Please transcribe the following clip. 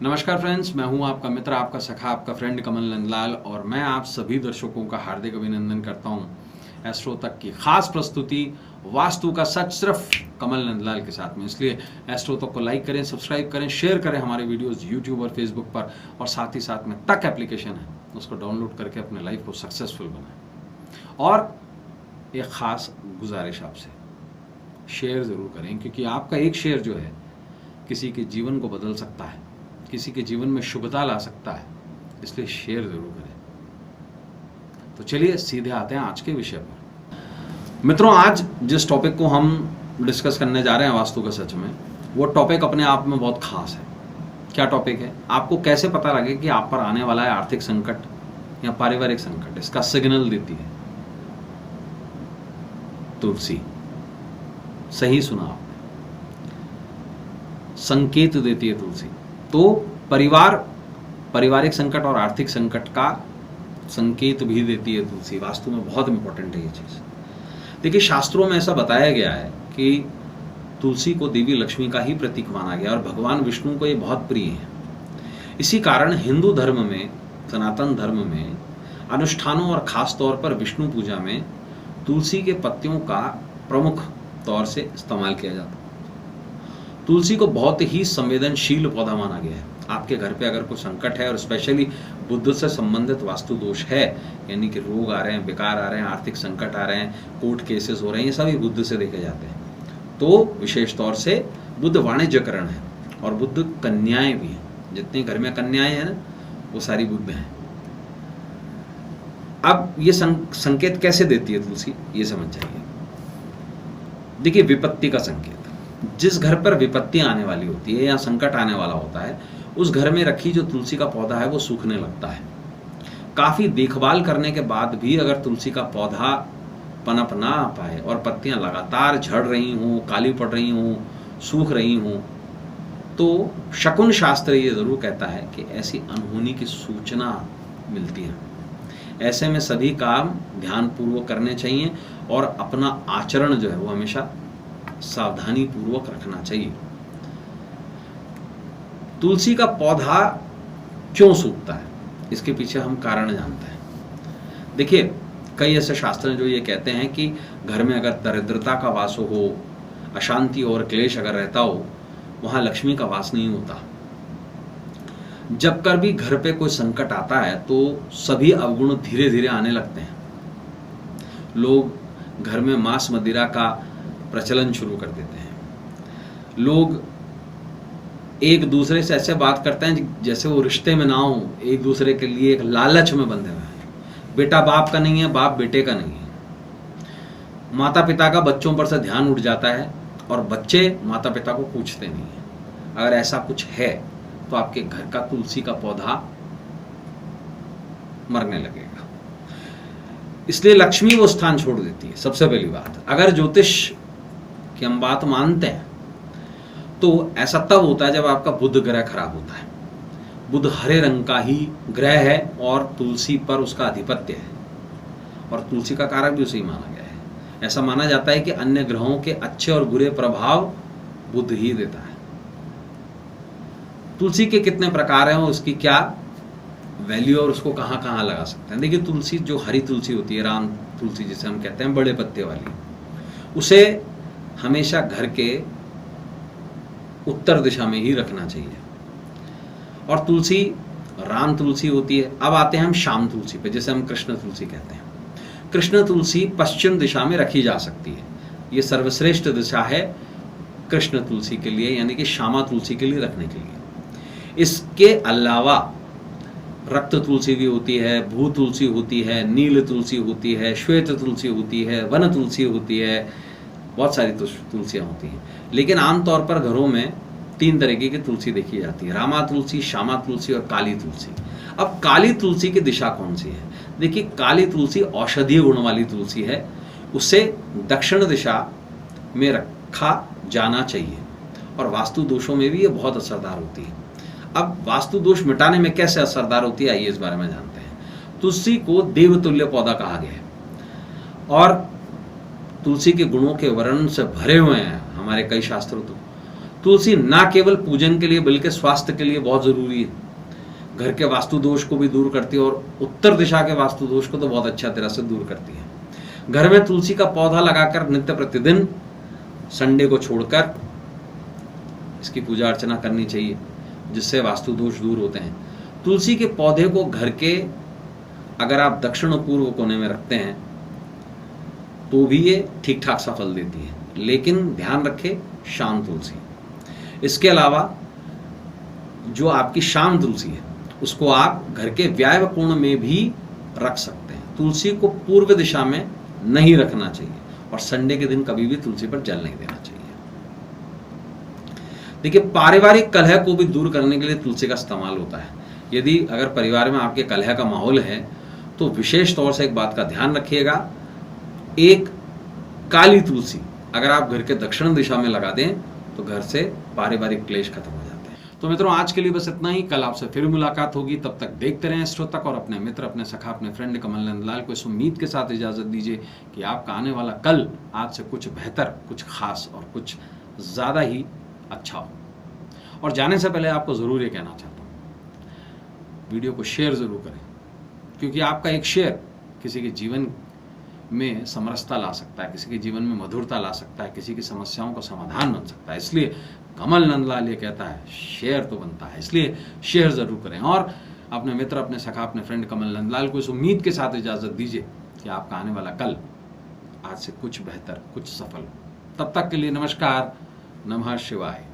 नमस्कार फ्रेंड्स, मैं हूं आपका मित्र, आपका सखा, आपका फ्रेंड कमल नंदलाल और मैं आप सभी दर्शकों का हार्दिक अभिनंदन करता हूं एस्ट्रो तक की खास प्रस्तुति वास्तु का सच सिर्फ कमल नंदलाल के साथ में। इसलिए एस्ट्रो तक को लाइक करें, सब्सक्राइब करें, शेयर करें हमारे वीडियोस यूट्यूब और फेसबुक पर, और साथ ही साथ में तक एप्लीकेशन है उसको डाउनलोड करके अपने लाइफ को सक्सेसफुल बनाएं। और एक ख़ास गुजारिश आपसे, शेयर ज़रूर करें, क्योंकि आपका एक शेयर जो है किसी के जीवन को बदल सकता है, किसी के जीवन में शुभता ला सकता है, इसलिए शेयर जरूर करें। तो चलिए सीधे आते हैं आज के विषय पर। मित्रों, आज जिस टॉपिक को हम डिस्कस करने जा रहे हैं वास्तु का सच में, वो टॉपिक अपने आप में बहुत खास है। क्या टॉपिक है? आपको कैसे पता लगे कि आप पर आने वाला है आर्थिक संकट या पारिवारिक संकट, इसका सिग्नल देती है तुलसी। सही सुना आपने, संकेत देती है तुलसी। तो पारिवारिक संकट और आर्थिक संकट का संकेत भी देती है तुलसी। वास्तु में बहुत इंपॉर्टेंट है ये चीज। देखिए, शास्त्रों में ऐसा बताया गया है कि तुलसी को देवी लक्ष्मी का ही प्रतीक माना गया और भगवान विष्णु को ये बहुत प्रिय है। इसी कारण हिंदू धर्म में, सनातन धर्म में अनुष्ठानों और खास तौर पर विष्णु पूजा में तुलसी के पत्तियों का प्रमुख तौर से इस्तेमाल किया जाता है। तुलसी को बहुत ही संवेदनशील पौधा माना गया है। आपके घर पे अगर कोई संकट है और स्पेशली बुद्ध से संबंधित वास्तु दोष है, यानी कि रोग आ रहे हैं, बेकार आ रहे हैं, आर्थिक संकट आ रहे हैं, कोर्ट केसेस हो रहे हैं, ये सभी बुद्ध से देखे जाते हैं। तो विशेष तौर से बुद्ध वाणिज्यकरण है और बुद्ध कन्याएं भी हैं। जितने घर में कन्याएं हैं ना, वो सारी बुद्ध हैं। अब ये संकेत कैसे देती है तुलसी, ये समझ जाइए। देखिए, विपत्ति का संकेत। जिस घर पर विपत्ति आने वाली होती है या संकट आने वाला होता है, उस घर में रखी जो तुलसी का पौधा है वो सूखने लगता है। काफी देखभाल करने के बाद भी अगर तुलसी का पौधा पनप ना आ पाए और पत्तियां लगातार झड़ रही हों, काली पड़ रही हों, सूख रही हों, तो शकुन शास्त्र ये जरूर कहता है कि ऐसी अनहोनी की सूचना मिलती है। ऐसे में सभी काम ध्यानपूर्वक करने चाहिए और अपना आचरण जो है वो हमेशा सावधानी पूर्वक रखना चाहिए। तुलसी का पौधा क्यों सूखता है, इसके पीछे हम कारण जानते हैं। देखिए, कई ऐसे शास्त्र हैं जो ये कहते हैं कि घर में अगर दरिद्रता का वास हो, अशांति और क्लेश अगर रहता हो, वहां लक्ष्मी का वास नहीं होता। जब कर भी घर पे कोई संकट आता है तो सभी अवगुण धीरे धीरे आने लगते हैं। लोग घर में मांस मदिरा का प्रचलन शुरू कर देते हैं। लोग एक दूसरे से ऐसे बात करते हैं जैसे वो रिश्ते में ना हो, एक दूसरे के लिए एक लालच में बंधे हुए हैं। बेटा बाप का नहीं है, बाप बेटे का नहीं है। माता पिता का बच्चों पर से ध्यान उठ जाता है और बच्चे माता पिता को पूछते नहीं है। अगर ऐसा कुछ है तो आपके घर का तुलसी का पौधा मरने लगेगा। इसलिए लक्ष्मी वो स्थान छोड़ देती है। सबसे पहली बात, अगर ज्योतिष की हम बात मानते हैं तो ऐसा तब होता है जब आपका बुध ग्रह खराब होता है। बुध हरे रंग का ही ग्रह है और तुलसी पर उसका आधिपत्य है और तुलसी का कारक भी उसे ही माना गया है। ऐसा माना जाता है कि अन्य ग्रहों के अच्छे और बुरे प्रभाव बुध ही देता है। तुलसी के कितने प्रकार हैं और उसकी क्या वैल्यू और उसको कहाँ कहाँ लगा सकते हैं। देखिए, तुलसी जो हरी तुलसी होती है, राम तुलसी जिसे हम कहते हैं, बड़े पत्ते वाली, उसे हमेशा घर के उत्तर दिशा में ही रखना चाहिए। और तुलसी राम तुलसी होती है। अब आते हैं हम श्याम तुलसी पे, जिसे हम कृष्ण तुलसी कहते हैं। कृष्ण तुलसी पश्चिम दिशा में रखी जा सकती है। ये सर्वश्रेष्ठ दिशा है कृष्ण तुलसी के लिए, यानी कि श्यामा तुलसी के लिए रखने के लिए। इसके अलावा रक्त तुलसी भी होती है, भू तुलसी होती है, नील तुलसी होती है, श्वेत तुलसी होती है, वन तुलसी होती है, बहुत सारी तुलसियाँ होती हैं। लेकिन आमतौर पर घरों में 3 तरीके की तुलसी देखी जाती है, रामा तुलसी, श्यामा तुलसी और काली तुलसी। अब काली तुलसी की दिशा कौन सी है? देखिए, काली तुलसी औषधीय गुण वाली तुलसी है, उसे दक्षिण दिशा में रखा जाना चाहिए और वास्तु दोषों में भी ये बहुत असरदार होती है। अब वास्तु दोष मिटाने में कैसे असरदार होती है, आइए इस बारे में जानते हैं। तुलसी को देवतुल्य पौधा कहा गया है और तुलसी के गुणों के वर्णन से भरे हुए हैं हमारे कई शास्त्र। तुलसी ना केवल पूजन के लिए बल्कि स्वास्थ्य के लिए बहुत जरूरी है। घर के वास्तु दोष को भी दूर करती है और उत्तर दिशा के वास्तु दोष को तो बहुत अच्छा तरह से दूर करती है। घर में तुलसी का पौधा लगाकर नित्य प्रतिदिन संडे को छोड़कर इसकी पूजा अर्चना करनी चाहिए, जिससे वास्तु दोष दूर होते हैं। तुलसी के पौधे को घर के अगर आप दक्षिण और पूर्व कोने में रखते हैं तो भी ये ठीक ठाक सा फल देती है, लेकिन ध्यान रखें शाम तुलसी। इसके अलावा जो आपकी शाम तुलसी है उसको आप घर के व्याय कोण में भी रख सकते हैं। तुलसी को पूर्व दिशा में नहीं रखना चाहिए और संडे के दिन कभी भी तुलसी पर जल नहीं देना चाहिए। देखिए, पारिवारिक कलह को भी दूर करने के लिए तुलसी का इस्तेमाल होता है। यदि अगर परिवार में आपके कलह का माहौल है तो विशेष तौर से एक बात का ध्यान रखिएगा, एक काली तुलसी अगर आप घर के दक्षिण दिशा में लगा दें तो घर से पारिवारिक क्लेश खत्म हो जाते हैं। तो मित्रों, आज के लिए बस इतना ही। कल आपसे फिर मुलाकात होगी, तब तक देखते रहें श्रोतक और अपने मित्र, अपने सखा, अपने फ्रेंड कमल नंदलाल को इस उम्मीद के साथ इजाजत दीजिए कि आपका आने वाला कल आज से कुछ बेहतर, कुछ खास और कुछ ज्यादा ही अच्छा हो। और जाने से पहले आपको जरूर ये कहना चाहता हूं, वीडियो को शेयर जरूर करें, क्योंकि आपका एक शेयर किसी के जीवन में समरसता ला सकता है, किसी के जीवन में मधुरता ला सकता है, किसी की समस्याओं का समाधान बन सकता है। इसलिए कमल नंदलाल ये कहता है शेयर तो बनता है, इसलिए शेयर जरूर करें। और अपने मित्र, अपने सखा, अपने फ्रेंड कमल नंदलाल को इस उम्मीद के साथ इजाजत दीजिए कि आपका आने वाला कल आज से कुछ बेहतर, कुछ सफल हो। तब तक के लिए नमस्कार, नमः शिवाय।